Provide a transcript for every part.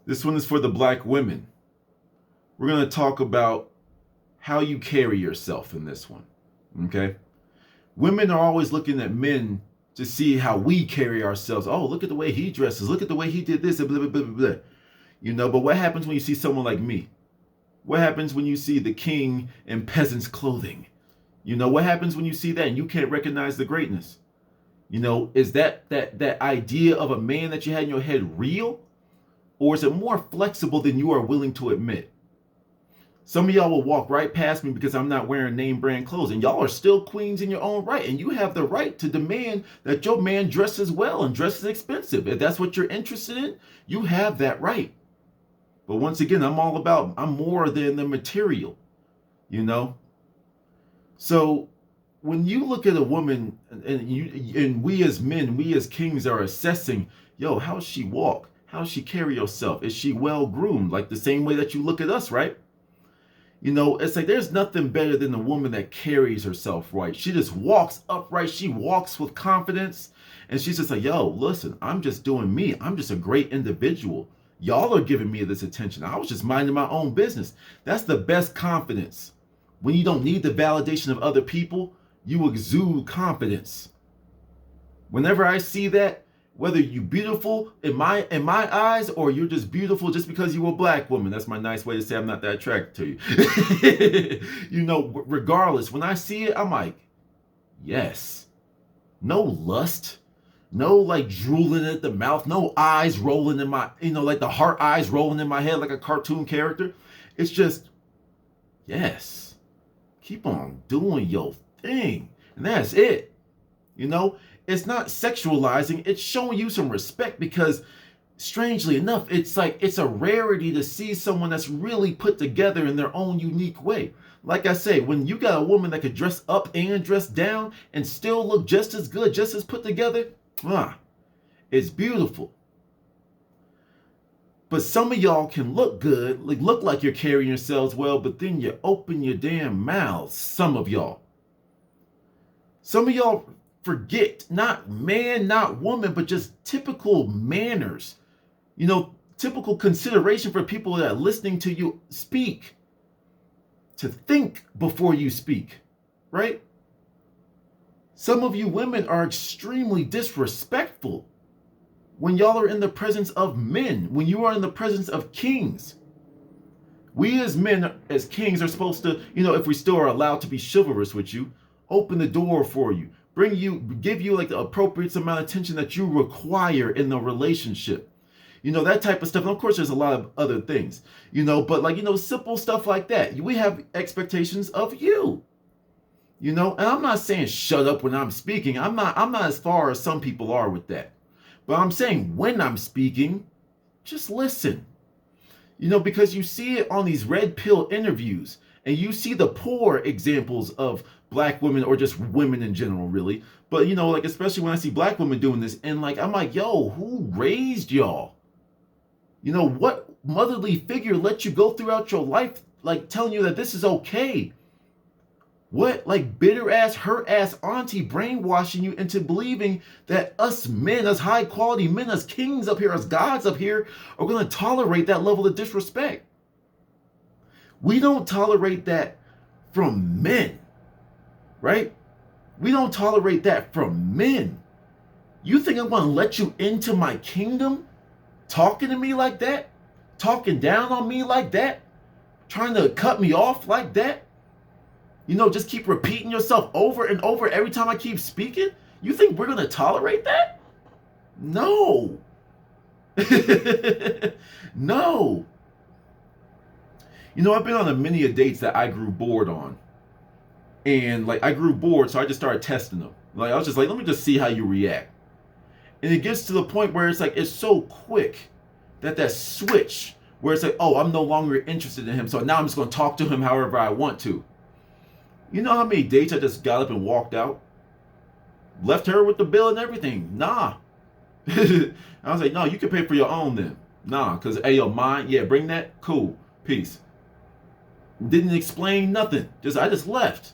This one is for the black women. We're going to talk about how you carry yourself in this one. Okay? Women are always looking at men to see how we carry ourselves. Oh, look at the way he dresses. Look at the way he did this, and blah, blah, blah, blah, blah. But what happens when you see someone like me? What happens when you see the king in peasant's clothing? What happens when you see that and you can't recognize the greatness? Is that idea of a man that you had in your head real? Or is it more flexible than you are willing to admit? Some of y'all will walk right past me because I'm not wearing name brand clothes, and y'all are still queens in your own right, and you have the right to demand that your man dresses well and dresses expensive. If that's what you're interested in, you have that right. But once again, I'm more than the material, you know? So when you look at a woman and we as men, we as kings are assessing, yo, how does she walk? How does she carry herself? Is she well groomed? Like the same way that you look at us, right? It's like there's nothing better than a woman that carries herself right. She just walks upright. She walks with confidence. And she's just like, yo, listen, I'm just doing me. I'm just a great individual. Y'all are giving me this attention. I was just minding my own business. That's the best confidence. When you don't need the validation of other people, you exude confidence. Whenever I see that, whether you're beautiful in my eyes or you're just beautiful just because you're a black woman, that's my nice way to say I'm not that attracted to you. Regardless, when I see it, I'm like, yes. No lust, no like drooling at the mouth, no eyes rolling in my, like the heart eyes rolling in my head like a cartoon character. It's just, yes, keep on doing your thing. And that's it. It's not sexualizing, it's showing you some respect because strangely enough, it's like it's a rarity to see someone that's really put together in their own unique way. Like I say, when you got a woman that could dress up and dress down and still look just as good, just as put together, it's beautiful. But some of y'all can look good, look like you're carrying yourselves well, but then you open your damn mouths. Some of y'all forget, not man, not woman, but just typical manners, typical consideration for people that are listening to you speak, to think before you speak, right? Some of you women are extremely disrespectful when y'all are in the presence of men, when you are in the presence of kings. We as men, as kings, are supposed to, if we still are allowed to be chivalrous with you, open the door for you, give you like the appropriate amount of attention that you require in the relationship. That type of stuff. And of course, there's a lot of other things, but simple stuff like that. We have expectations of you, and I'm not saying shut up when I'm speaking. I'm not as far as some people are with that. But I'm saying when I'm speaking, just listen. Because you see it on these red pill interviews and you see the poor examples of black women or just women in general, really. But, especially when I see black women doing this and I'm like, yo, who raised y'all? What motherly figure let you go throughout your life, telling you that this is okay? What, bitter ass, hurt ass auntie brainwashing you into believing that us men, us high quality men, us kings up here, us gods up here, are going to tolerate that level of disrespect? We don't tolerate that from men, right? We don't tolerate that from men. You think I'm going to let you into my kingdom talking to me like that? Talking down on me like that? Trying to cut me off like that? Just keep repeating yourself over and over every time I keep speaking? You think we're going to tolerate that? No. No. I've been on many dates that I grew bored on. And I grew bored, so I just started testing them. I was just like, let me just see how you react. And it gets to the point where it's so quick that switch where it's like, oh, I'm no longer interested in him, so now I'm just going to talk to him however I want to. You know how many dates I just got up and walked out? Left her with the bill and everything. Nah. I was like, no, you can pay for your own then. Nah, because, hey, yo, mine, yeah, bring that. Cool. Peace. Didn't explain nothing. I just left.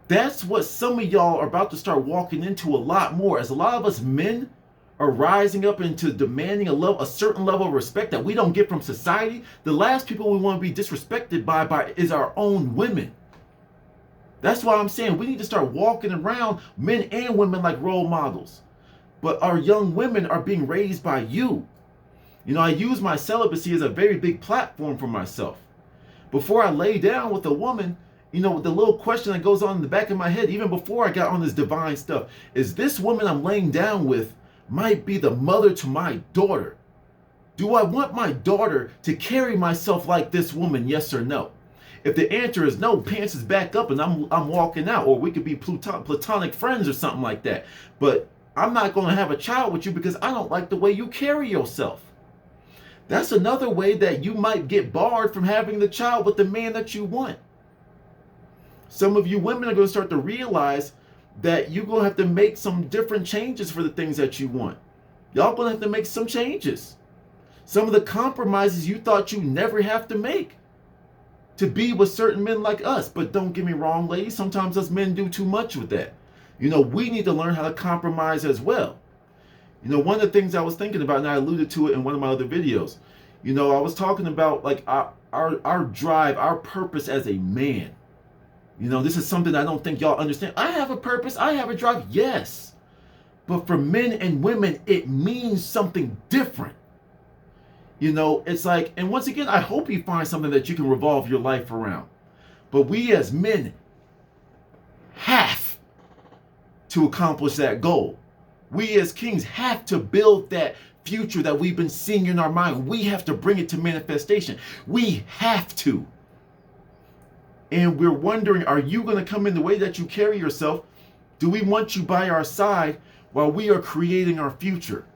That's what some of y'all are about to start walking into a lot more. As a lot of us men are rising up into demanding a certain level of respect that we don't get from society, the last people we want to be disrespected by is our own women. That's why I'm saying we need to start walking around, men and women, like role models. But our young women are being raised by you. You know, I use my celibacy as a very big platform for myself. Before I lay down with a woman, you know, the little question that goes on in the back of my head, even before I got on this divine stuff, is this woman I'm laying down with might be the mother to my daughter. Do I want my daughter to carry myself like this woman, yes or no? If the answer is no, pants is back up and I'm walking out, or we could be platonic friends or something like that. But I'm not going to have a child with you because I don't like the way you carry yourself. That's another way that you might get barred from having the child with the man that you want. Some of you women are going to start to realize that you're going to have to make some different changes for the things that you want. Y'all going to have to make some changes. Some of the compromises you thought you never have to make to be with certain men like us. But don't get me wrong, ladies, sometimes us men do too much with that. You know, we need to learn how to compromise as well. You know, one of the things I was thinking about, and I alluded to it in one of my other videos, you know, I was talking about like our drive, our purpose as a man. You know, this is something I don't think y'all understand. I have a purpose, I have a drive, yes. But for men and women, it means something different. You know, it's like, and once again, I hope you find something that you can revolve your life around. But we as men have to accomplish that goal. We as kings have to build that future that we've been seeing in our mind. We have to bring it to manifestation. We have to. And we're wondering, are you going to come in the way that you carry yourself? Do we want you by our side while we are creating our future?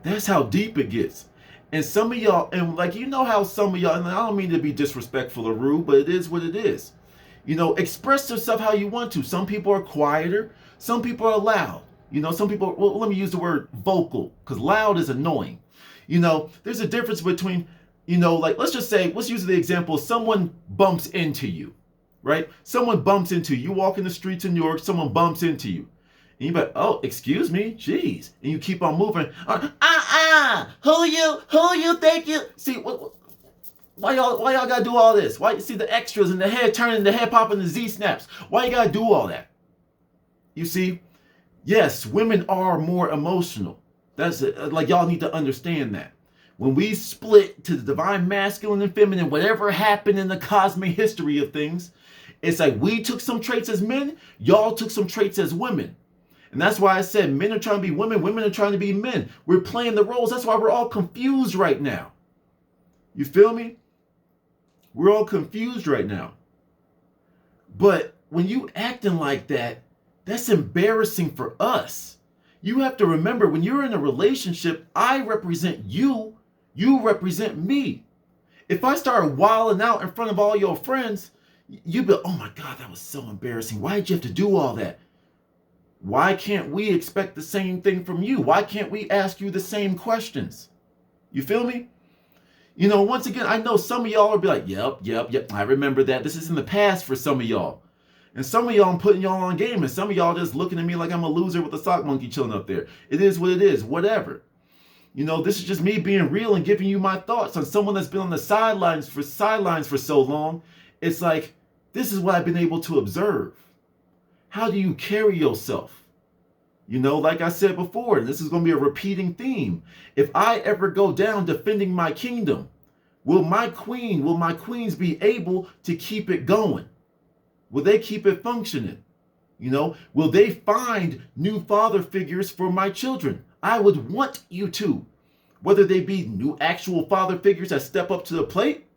That's how deep it gets. And some of y'all, and like, you know how some of y'all, and I don't mean to be disrespectful or rude, but it is what it is. You know, express yourself how you want to. Some people are quieter. Some people are loud. You know, some people, well, let me use the word vocal, because loud is annoying. You know, there's a difference between, you know, like, let's just say, let's use the example, someone bumps into you, right? Someone bumps into you. You walk in the streets in New York, someone bumps into you. And you be, oh, excuse me, jeez. And you keep on moving. Who you think you? See, why y'all gotta do all this? Why you see the extras and the head turning, the head popping, the Z snaps? Why you gotta do all that? You see, yes, women are more emotional. That's it. Like, y'all need to understand that. When we split to the divine masculine and feminine, whatever happened in the cosmic history of things, it's like we took some traits as men, y'all took some traits as women. And that's why I said men are trying to be women, women are trying to be men. We're playing the roles. That's why we're all confused right now. You feel me? We're all confused right now. But when you acting like that, that's embarrassing for us. You have to remember, when you're in a relationship, I represent you, you represent me. If I start wilding out in front of all your friends, you'd be, oh my God, that was so embarrassing. Why did you have to do all that? Why can't we expect the same thing from you? Why can't we ask you the same questions? You feel me? You know, once again, I know some of y'all will be like, yep, I remember that. This is in the past for some of y'all. And some of y'all, I'm putting y'all on game, and some of y'all just looking at me like I'm a loser with a sock monkey chilling up there. It is what it is, whatever. You know, this is just me being real and giving you my thoughts on someone that's been on the sidelines for so long. It's like, this is what I've been able to observe. How do you carry yourself? You know, like I said before, and this is going to be a repeating theme. If I ever go down defending my kingdom, will my queens be able to keep it going? Will they keep it functioning? You know, will they find new father figures for my children? I would want you to, whether they be new actual father figures that step up to the plate,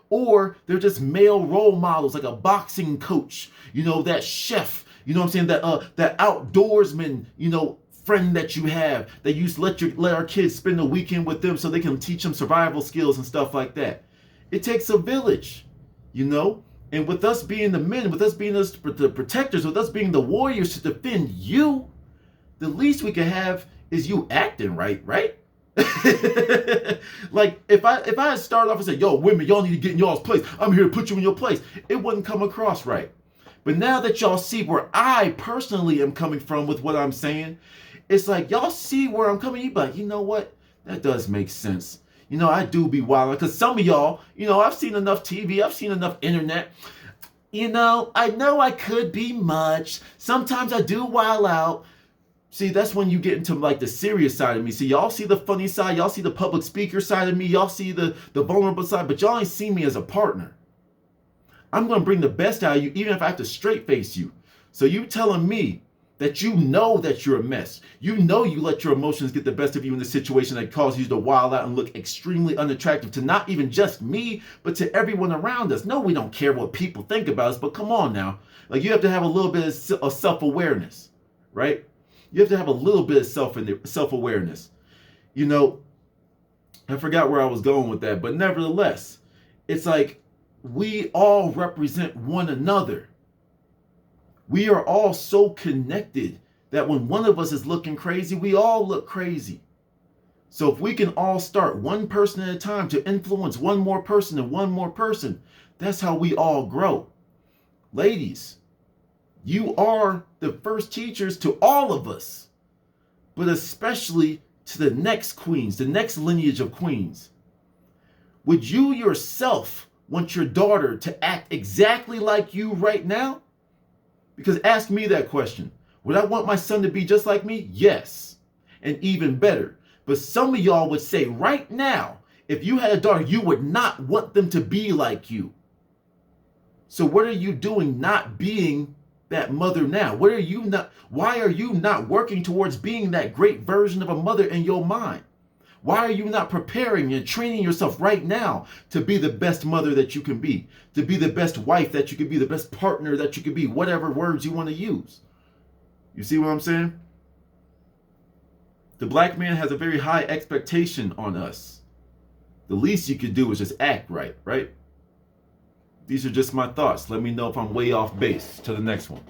or they're just male role models, like a boxing coach, you know, that chef, you know what I'm saying, that outdoorsman, you know, friend that you have, that you used to let our kids spend the weekend with them so they can teach them survival skills and stuff like that. It takes a village, you know. And with us being the men, with us being the protectors, with us being the warriors to defend you, the least we can have is you acting right? Like, if I had started off and said, yo, women, y'all need to get in y'all's place, I'm here to put you in your place, it wouldn't come across right. But now that y'all see where I personally am coming from with what I'm saying, it's like y'all see where I'm coming. You be like, you know what? That does make sense. You know, I do be wild because some of y'all, you know, I've seen enough TV, I've seen enough internet. You know I could be much. Sometimes I do wild out. See, that's when you get into like the serious side of me. See, y'all see the funny side, y'all see the public speaker side of me, y'all see the vulnerable side, but y'all ain't see me as a partner. I'm gonna bring the best out of you, even if I have to straight face you. So you telling me that you know that you're a mess. You know you let your emotions get the best of you in the situation that causes you to wild out and look extremely unattractive to not even just me, but to everyone around us. No, we don't care what people think about us, but come on now. Like, you have to have a little bit of self-awareness, right? You have to have a little bit of self-awareness. You know, I forgot where I was going with that, but nevertheless, it's like we all represent one another. We are all so connected that when one of us is looking crazy, we all look crazy. So if we can all start one person at a time to influence one more person and one more person, that's how we all grow. Ladies, you are the first teachers to all of us, but especially to the next queens, the next lineage of queens. Would you yourself want your daughter to act exactly like you right now? Because ask me that question. Would I want my son to be just like me? Yes. And even better. But some of y'all would say right now, if you had a daughter, you would not want them to be like you. So what are you doing not being that mother now? Why are you not working towards being that great version of a mother in your mind? Why are you not preparing and training yourself right now to be the best mother that you can be, to be the best wife that you can be, the best partner that you can be, whatever words you want to use? You see what I'm saying? The black man has a very high expectation on us. The least you could do is just act right, right? These are just my thoughts. Let me know if I'm way off base. To the next one.